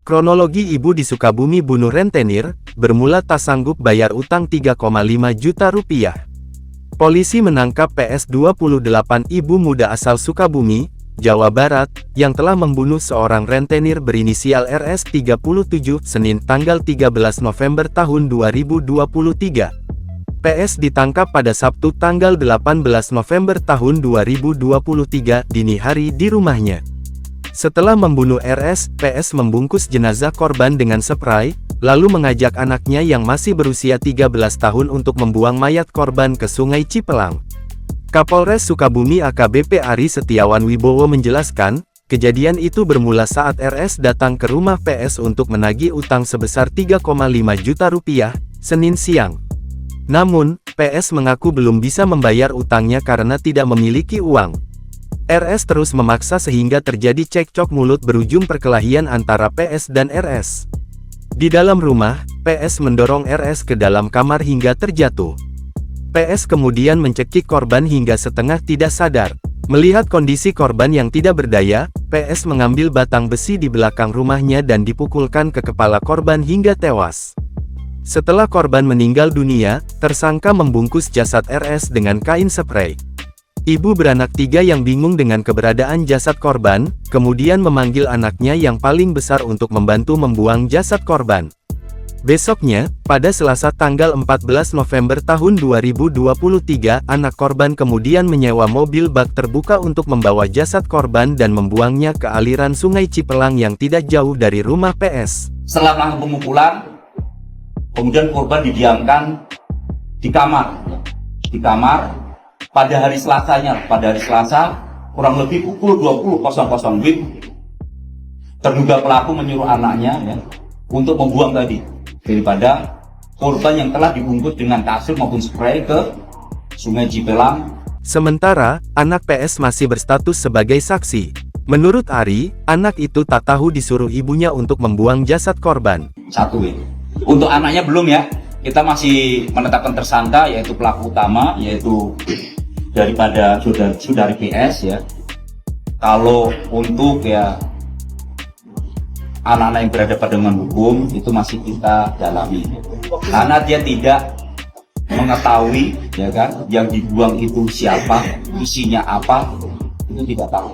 Kronologi ibu di Sukabumi bunuh rentenir, bermula tak sanggup bayar utang 3,5 juta rupiah. Polisi menangkap PS 28 ibu muda asal Sukabumi, Jawa Barat, yang telah membunuh seorang rentenir berinisial RS 37, Senin tanggal 13 November tahun 2023. PS ditangkap pada Sabtu tanggal 18 November tahun 2023 dini hari di rumahnya. Setelah membunuh RS, PS membungkus jenazah korban dengan spray, lalu mengajak anaknya yang masih berusia 13 tahun untuk membuang mayat korban ke Sungai Cipelang. Kapolres Sukabumi AKBP Ari Setiawan Wibowo menjelaskan, kejadian itu bermula saat RS datang ke rumah PS untuk menagih utang sebesar 3,5 juta rupiah, Senin siang. Namun, PS mengaku belum bisa membayar utangnya karena tidak memiliki uang. RS terus memaksa sehingga terjadi cekcok mulut berujung perkelahian antara PS dan RS. Di dalam rumah, PS mendorong RS ke dalam kamar hingga terjatuh. PS kemudian mencekik korban hingga setengah tidak sadar. Melihat kondisi korban yang tidak berdaya, PS mengambil batang besi di belakang rumahnya dan dipukulkan ke kepala korban hingga tewas. Setelah korban meninggal dunia, tersangka membungkus jasad RS dengan kain spray. Ibu beranak 3 yang bingung dengan keberadaan jasad korban, kemudian memanggil anaknya yang paling besar untuk membantu membuang jasad korban. Besoknya, pada Selasa tanggal 14 November tahun 2023, anak korban kemudian menyewa mobil bak terbuka untuk membawa jasad korban dan membuangnya ke aliran Sungai Cipelang yang tidak jauh dari rumah PS. Setelah melakukan pemukulan, kemudian korban didiamkan di kamar. Pada hari Selasa, kurang lebih pukul 20.00 WIB, terduga pelaku menyuruh anaknya untuk membuang tadi daripada korban yang telah dibungkus dengan kasur maupun spray ke Sungai Cipelang. Sementara, anak PS masih berstatus sebagai saksi. Menurut Ari, anak itu tak tahu disuruh ibunya untuk membuang jasad korban. Untuk anaknya belum ya, kita masih menetapkan tersangka yaitu pelaku utama, yaitu daripada saudari PS ya. Kalau untuk anak-anak yang berhadapan dengan hukum itu masih kita dalami, karena dia tidak mengetahui yang dibuang itu siapa, isinya apa, itu tidak tahu.